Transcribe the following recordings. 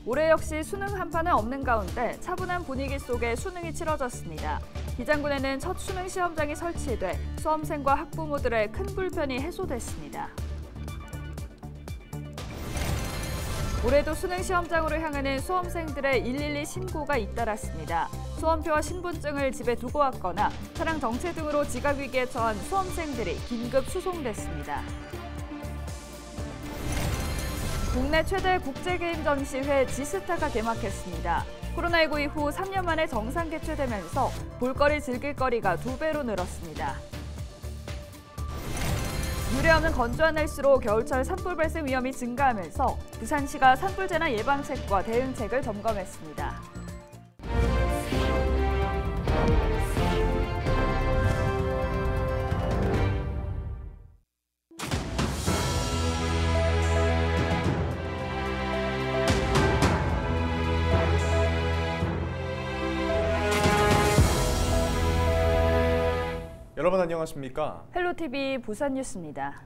올해 역시 수능 한파는 없는 가운데 차분한 분위기 속에 수능이 치러졌습니다. 기장군에는 첫 수능 시험장이 설치돼 수험생과 학부모들의 큰 불편이 해소됐습니다. 올해도 수능 시험장으로 향하는 수험생들의 112 신고가 잇따랐습니다. 수험표와 신분증을 집에 두고 왔거나 차량 정체 등으로 지각 위기에 처한 수험생들이 긴급 수송됐습니다. 국내 최대 국제게임 전시회 지스타가 개막했습니다. 코로나19 이후 3년 만에 정상 개최되면서 볼거리 즐길거리가 2배로 늘었습니다. 유례없는 건조한 날씨로 겨울철 산불 발생 위험이 증가하면서 부산시가 산불재난 예방책과 대응책을 점검했습니다. 여러분 안녕하십니까? 헬로TV 부산 뉴스입니다.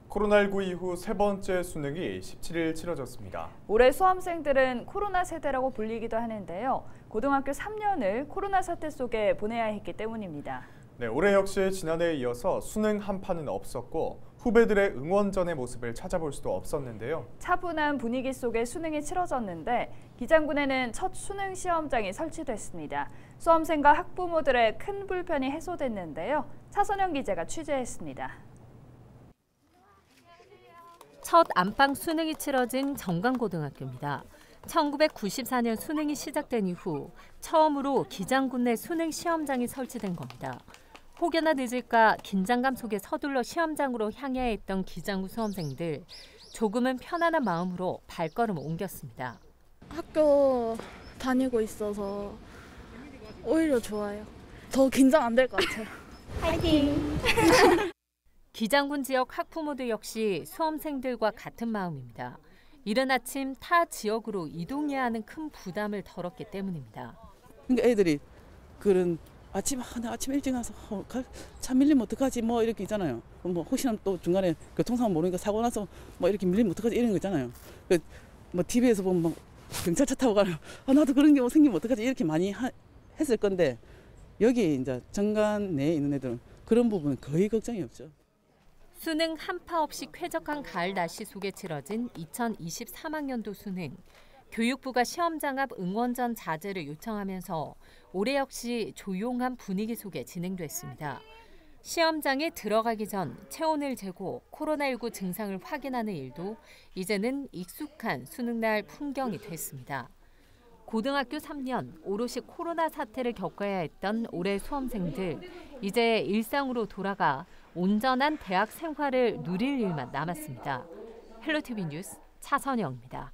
코로나19 이후 세 번째 수능이 17일 치러졌습니다. 올해 수험생들은 코로나 세대라고 불리기도 하는데요. 고등학교 3년을 코로나 사태 속에 보내야 했기 때문입니다. 네, 올해 역시 지난해에 이어서 수능 한파는 없었고 후배들의 응원전의 모습을 찾아볼 수도 없었는데요. 차분한 분위기 속에 수능이 치러졌는데 기장군에는 첫 수능 시험장이 설치됐습니다. 수험생과 학부모들의 큰 불편이 해소됐는데요. 차선영 기자가 취재했습니다. 첫 안방 수능이 치러진 정강고등학교입니다. 1994년 수능이 시작된 이후 처음으로 기장군 내 수능 시험장이 설치된 겁니다. 혹여나 늦을까 긴장감 속에 서둘러 시험장으로 향해야 했던 기장군 수험생들, 조금은 편안한 마음으로 발걸음을 옮겼습니다. 학교 다니고 있어서 오히려 좋아요. 더 긴장 안 될 것 같아요. 파이팅! 기장군 지역 학부모들 역시 수험생들과 같은 마음입니다. 이른 아침 타 지역으로 이동해야 하는 큰 부담을 덜었기 때문입니다. 그러니까 애들이 그런 아침 일찍 가서 차 밀리면 어떡하지 뭐 이렇게 있잖아요. 뭐 혹시나 또 중간에 교통사고 모르니까 사고 나서 뭐 이렇게 밀리면 어떡하지 이런 거 있잖아요. 뭐 TV에서 보면 막 경찰차 타고 가면 나도 그런 게 뭐 생기면 어떡하지 이렇게 많이 했을 건데 여기 이제 정관 내에 있는 애들은 그런 부분은 거의 걱정이 없죠. 수능 한파 없이 쾌적한 가을 날씨 속에 치러진 2023학년도 수능. 교육부가 시험장 앞 응원전 자제를 요청하면서 올해 역시 조용한 분위기 속에 진행됐습니다. 시험장에 들어가기 전 체온을 재고 코로나19 증상을 확인하는 일도 이제는 익숙한 수능날 풍경이 됐습니다. 고등학교 3년 오롯이 코로나 사태를 겪어야 했던 올해 수험생들, 이제 일상으로 돌아가 온전한 대학 생활을 누릴 일만 남았습니다. 헬로TV 뉴스 차선영입니다.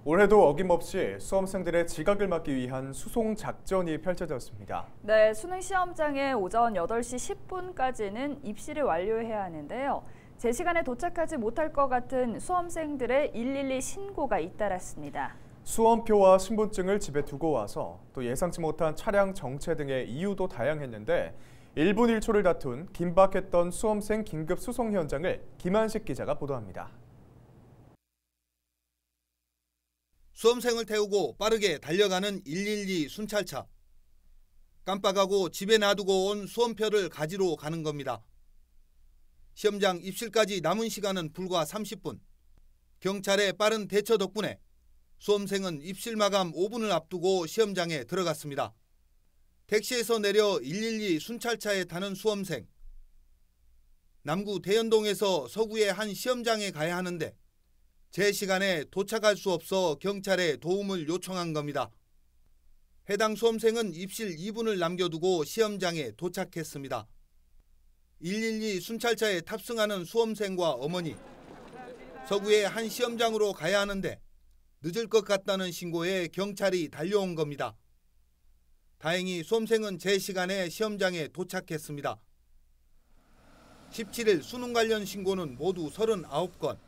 올해도 어김없이 수험생들의 지각을 막기 위한 수송 작전이 펼쳐졌습니다. 네, 수능 시험장에 오전 8시 10분까지는 입시를 완료해야 하는데요. 제 시간에 도착하지 못할 것 같은 수험생들의 112 신고가 잇따랐습니다. 수험표와 신분증을 집에 두고 와서 또 예상치 못한 차량 정체 등의 이유도 다양했는데 1분 1초를 다툰 긴박했던 수험생 긴급 수송 현장을 김한식 기자가 보도합니다. 수험생을 태우고 빠르게 달려가는 112 순찰차. 깜빡하고 집에 놔두고 온 수험표를 가지러 가는 겁니다. 시험장 입실까지 남은 시간은 불과 30분. 경찰의 빠른 대처 덕분에 수험생은 입실 마감 5분을 앞두고 시험장에 들어갔습니다. 택시에서 내려 112 순찰차에 타는 수험생. 남구 대연동에서 서구의 한 시험장에 가야 하는데 제 시간에 도착할 수 없어 경찰에 도움을 요청한 겁니다. 해당 수험생은 입실 2분을 남겨두고 시험장에 도착했습니다. 112 순찰차에 탑승하는 수험생과 어머니. 서구의 한 시험장으로 가야 하는데 늦을 것 같다는 신고에 경찰이 달려온 겁니다. 다행히 수험생은 제 시간에 시험장에 도착했습니다. 17일 수능 관련 신고는 모두 39건.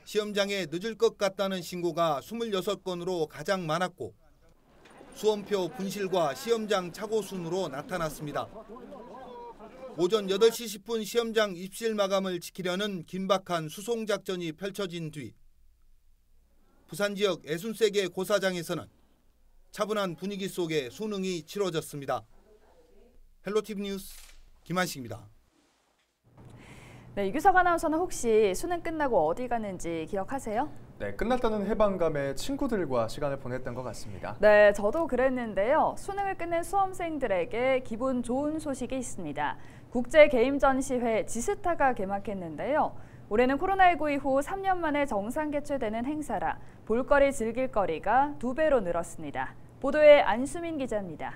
시험장에 늦을 것 같다는 신고가 26건으로 가장 많았고 수험표 분실과 시험장 착오 순으로 나타났습니다. 오전 8시 10분 시험장 입실 마감을 지키려는 긴박한 수송 작전이 펼쳐진 뒤 부산 지역 애순세계 고사장에서는 차분한 분위기 속에 수능이 치러졌습니다. 헬로티비 뉴스 김한식입니다. 네, 이규석 아나운서는 혹시 수능 끝나고 어디 갔는지 기억하세요? 네, 끝났다는 해방감에 친구들과 시간을 보냈던 것 같습니다. 네, 저도 그랬는데요. 수능을 끝낸 수험생들에게 기분 좋은 소식이 있습니다. 국제게임전시회 지스타가 개막했는데요. 올해는 코로나19 이후 3년 만에 정상 개최되는 행사라 볼거리 즐길 거리가 2배로 늘었습니다. 보도에 안수민 기자입니다.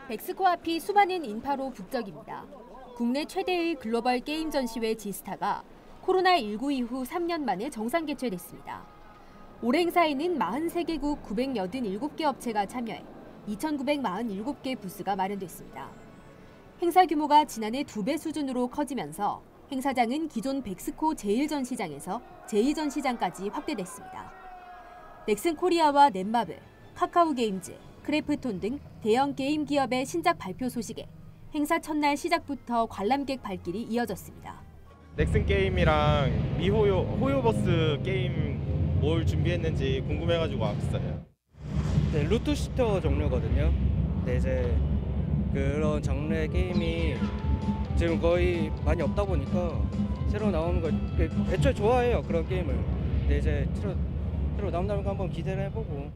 멕시코 앞이 수많은 인파로 북적입니다. 국내 최대의 글로벌 게임 전시회 지스타가 코로나19 이후 3년 만에 정상 개최됐습니다. 올해 행사에는 43개국 987개 업체가 참여해 2,947개 부스가 마련됐습니다. 행사 규모가 지난해 2배 수준으로 커지면서 행사장은 기존 백스코 제1전시장에서 제2전시장까지 확대됐습니다. 넥슨 코리아와 넷마블, 카카오 게임즈, 크래프톤 등 대형 게임 기업의 신작 발표 소식에 행사 첫날 시작부터 관람객 발길이 이어졌습니다. 넥슨 게임이랑 호요버스 게임 뭘 준비했는지 궁금해가지고 왔어요. 네, 루트 슈터 종류거든요. 네, 이제 그런 장르의 게임이 지금 거의 많이 없다 보니까 새로 나오는 거 애초에 좋아해요, 그런 게임을. 네, 이제 새로 나온다는 거 한번 기대를 해보고.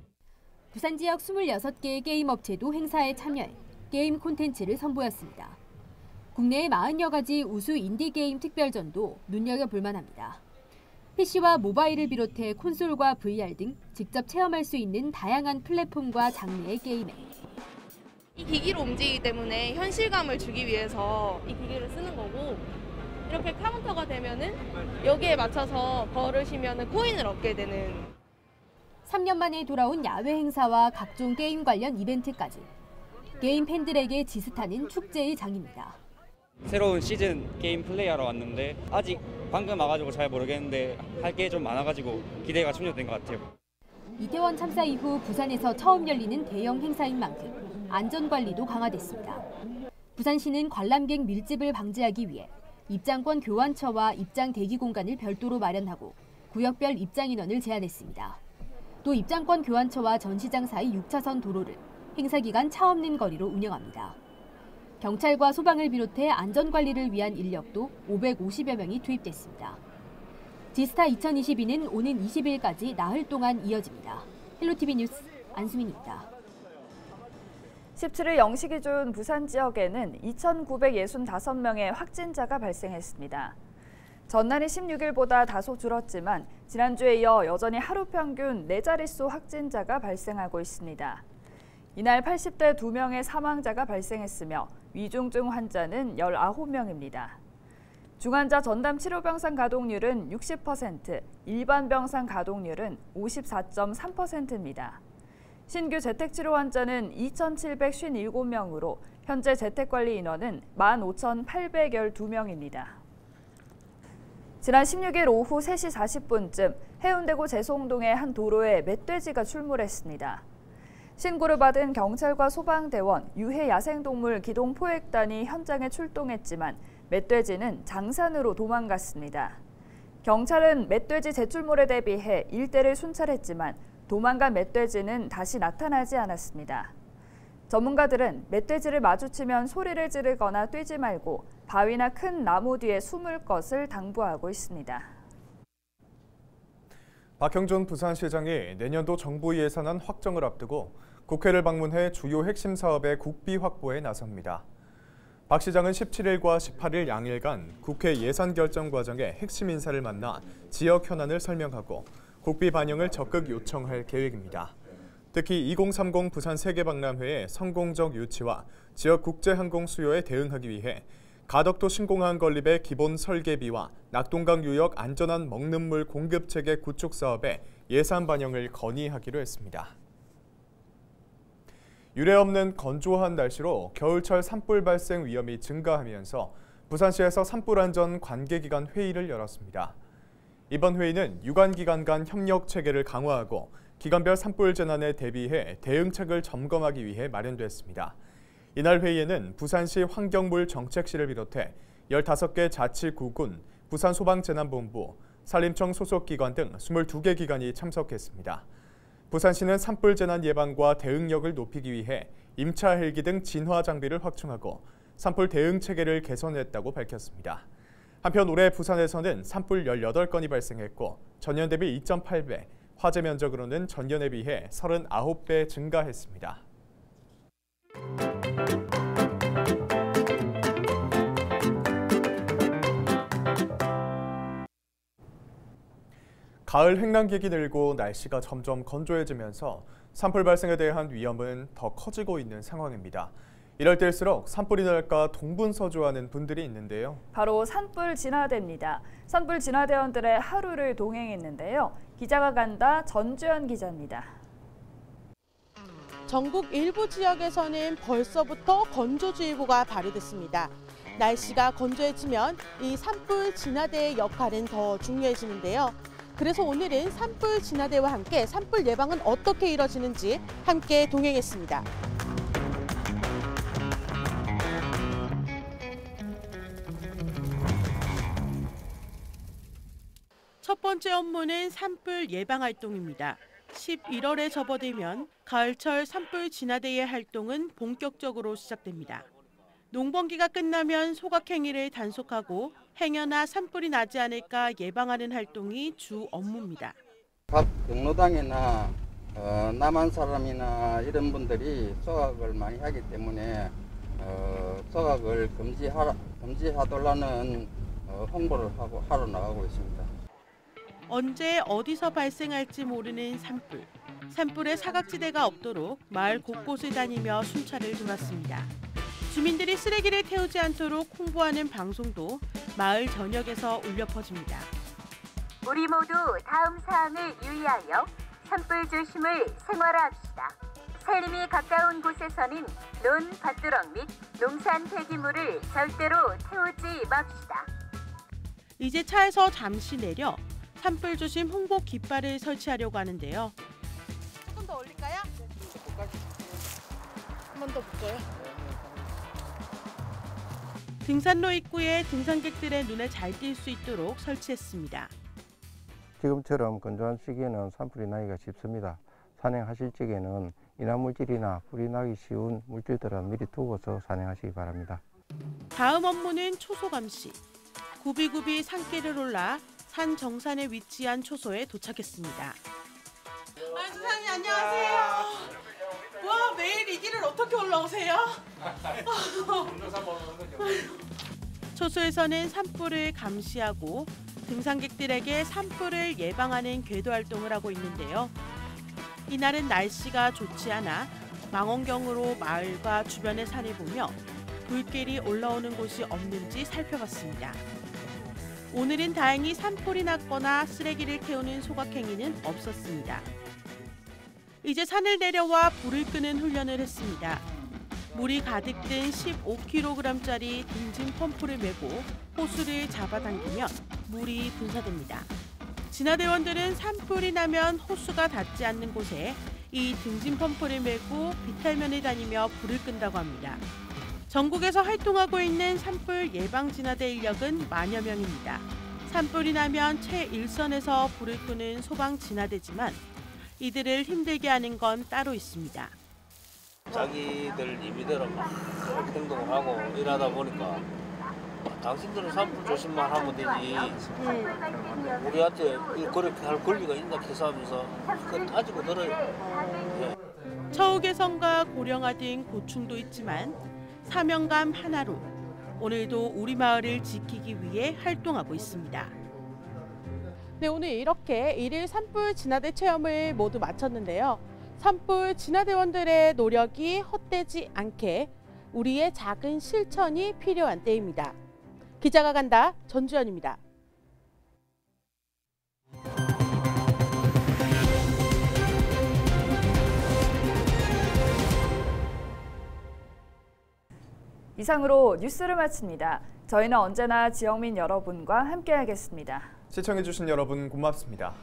부산 지역 26개의 게임 업체도 행사에 참여해 게임 콘텐츠를 선보였습니다. 국내의 40여 가지 우수 인디게임 특별전도 눈여겨볼 만합니다. PC와 모바일을 비롯해 콘솔과 VR 등 직접 체험할 수 있는 다양한 플랫폼과 장르의 게임에 이 기기로 움직이기 때문에 현실감을 주기 위해서 이 기기를 쓰는 거고, 이렇게 카운터가 되면은 여기에 맞춰서 걸으시면은 코인을 얻게 되는. 3년 만에 돌아온 야외 행사와 각종 게임 관련 이벤트까지. 게임 팬들에게 지스타는 축제의 장입니다. 새로운 시즌 게임 플레이하러 왔는데 아직 방금 와가지고 잘 모르겠는데 할 게 좀 많아가지고 기대가 충족된 것 같아요. 이태원 참사 이후 부산에서 처음 열리는 대형 행사인 만큼 안전관리도 강화됐습니다. 부산시는 관람객 밀집을 방지하기 위해 입장권 교환처와 입장 대기 공간을 별도로 마련하고 구역별 입장 인원을 제한했습니다. 또 입장권 교환처와 전시장 사이 6차선 도로를 행사 기간 차 없는 거리로 운영합니다. 경찰과 소방을 비롯해 안전관리를 위한 인력도 550여 명이 투입됐습니다. 지스타 2022는 오는 20일까지 나흘 동안 이어집니다. 헬로티비 뉴스 안수민입니다. 17일 0시 기준 부산 지역에는 2,965명의 확진자가 발생했습니다. 전날인 16일보다 다소 줄었지만 지난주에 이어 여전히 하루 평균 4자릿수 확진자가 발생하고 있습니다. 이날 80대 2명의 사망자가 발생했으며 위중증 환자는 19명입니다. 중환자 전담 치료병상 가동률은 60%, 일반 병상 가동률은 54.3%입니다. 신규 재택치료 환자는 2,757명으로 현재 재택관리 인원은 15,812명입니다. 지난 16일 오후 3시 40분쯤 해운대구 재송동의 한 도로에 멧돼지가 출몰했습니다. 신고를 받은 경찰과 소방대원, 유해야생동물 기동포획단이 현장에 출동했지만 멧돼지는 장산으로 도망갔습니다. 경찰은 멧돼지 재출몰에 대비해 일대를 순찰했지만 도망간 멧돼지는 다시 나타나지 않았습니다. 전문가들은 멧돼지를 마주치면 소리를 지르거나 뛰지 말고 바위나 큰 나무 뒤에 숨을 것을 당부하고 있습니다. 박형준 부산시장이 내년도 정부 예산안 확정을 앞두고 국회를 방문해 주요 핵심 사업의 국비 확보에 나섭니다. 박 시장은 17일과 18일 양일간 국회 예산 결정 과정의 핵심 인사를 만나 지역 현안을 설명하고 국비 반영을 적극 요청할 계획입니다. 특히 2030 부산 세계박람회의 성공적 유치와 지역 국제항공 수요에 대응하기 위해 가덕도 신공항 건립의 기본 설계비와 낙동강 유역 안전한 먹는 물 공급 체계 구축 사업에 예산 반영을 건의하기로 했습니다. 유례없는 건조한 날씨로 겨울철 산불 발생 위험이 증가하면서 부산시에서 산불 안전 관계기관 회의를 열었습니다. 이번 회의는 유관기관 간 협력 체계를 강화하고 기관별 산불 재난에 대비해 대응책을 점검하기 위해 마련됐습니다. 이날 회의에는 부산시 환경물 정책실을 비롯해 15개 자치구군, 부산소방재난본부, 산림청 소속 기관 등 22개 기관이 참석했습니다. 부산시는 산불 재난 예방과 대응력을 높이기 위해 임차 헬기 등 진화 장비를 확충하고 산불 대응 체계를 개선했다고 밝혔습니다. 한편 올해 부산에서는 산불 18건이 발생했고 전년 대비 2.8배, 화재 면적으로는 전년에 비해 39배 증가했습니다. 가을 횡랑기기 늘고 날씨가 점점 건조해지면서 산불 발생에 대한 위험은 더 커지고 있는 상황입니다. 이럴 때일수록 산불이 날까 동분서주하는 분들이 있는데요. 바로 산불 진화대입니다. 산불 진화대원들의 하루를 동행했는데요. 기자가 간다 전주현 기자입니다. 전국 일부 지역에서는 벌써부터 건조주의보가 발효됐습니다. 날씨가 건조해지면 이 산불 진화대의 역할은 더 중요해지는데요. 그래서 오늘은 산불 진화대와 함께 산불 예방은 어떻게 이뤄지는지 함께 동행했습니다. 첫 번째 업무는 산불 예방 활동입니다. 11월에 접어들면 가을철 산불 진화대의 활동은 본격적으로 시작됩니다. 농번기가 끝나면 소각행위를 단속하고 행여나 산불이 나지 않을까 예방하는 활동이 주 업무입니다. 각 경로당이나 남한 사람이나 이런 분들이 소각을 많이 하기 때문에 소각을 금지하달라는 홍보를 하러 나가고 있습니다. 언제 어디서 발생할지 모르는 산불. 산불의 사각지대가 없도록 마을 곳곳을 다니며 순찰을 돌았습니다. 주민들이 쓰레기를 태우지 않도록 홍보하는 방송도 마을 전역에서 울려 퍼집니다. 우리 모두 다음 사항을 유의하여 산불 조심을 생활화합시다. 산림이 가까운 곳에서는 논, 밭두렁 및 농산 폐기물을 절대로 태우지 맙시다. 이제 차에서 잠시 내려 산불 조심 홍보 깃발을 설치하려고 하는데요. 한 번 더 올릴까요? 한 번 더 볼까요? 등산로 입구에 등산객들의 눈에 잘 띌 수 있도록 설치했습니다. 지금처럼 건조한 시기에는 산불이 나기가 쉽습니다. 산행하실 적에는 인화물질이나 불이 나기 쉬운 물질들은 미리 두고서 산행하시기 바랍니다. 다음 업무는 초소 감시. 굽이굽이 산길을 올라 산 정산에 위치한 초소에 도착했습니다. 선생님 안녕하세요. 와 매일 이 길을 어떻게 올라오세요? 초소에서는 산불을 감시하고 등산객들에게 산불을 예방하는 궤도 활동을 하고 있는데요. 이날은 날씨가 좋지 않아 망원경으로 마을과 주변의 산을 보며 불길이 올라오는 곳이 없는지 살펴봤습니다. 오늘은 다행히 산불이 났거나 쓰레기를 태우는 소각행위는 없었습니다. 이제 산을 내려와 불을 끄는 훈련을 했습니다. 물이 가득 든 15kg짜리 등진 펌프를 메고 호수를 잡아당기면 물이 분사됩니다. 진화대원들은 산불이 나면 호수가 닿지 않는 곳에 이 등진 펌프를 메고 비탈면을 다니며 불을 끈다고 합니다. 전국에서 활동하고 있는 산불 예방 진화대 인력은 만여 명입니다. 산불이 나면 최일선에서 불을 끄는 소방 진화대지만 이들을 힘들게 하는 건 따로 있습니다. 자기들 임의대로 막 행동을 하고 일하다 보니까 당신들은 산불 조심만 하면 되지 우리한테 그렇게 할 권리가 있나 계산하면서 그걸 따지고 들어요. 처우 개선과 고령화 등 고충도 있지만 사명감 하나로 오늘도 우리 마을을 지키기 위해 활동하고 있습니다. 네, 오늘 이렇게 1일 산불 진화대 체험을 모두 마쳤는데요. 산불 진화대원들의 노력이 헛되지 않게 우리의 작은 실천이 필요한 때입니다. 기자가 간다 전주현입니다. 이상으로 뉴스를 마칩니다. 저희는 언제나 지역민 여러분과 함께하겠습니다. 시청해주신 여러분 고맙습니다.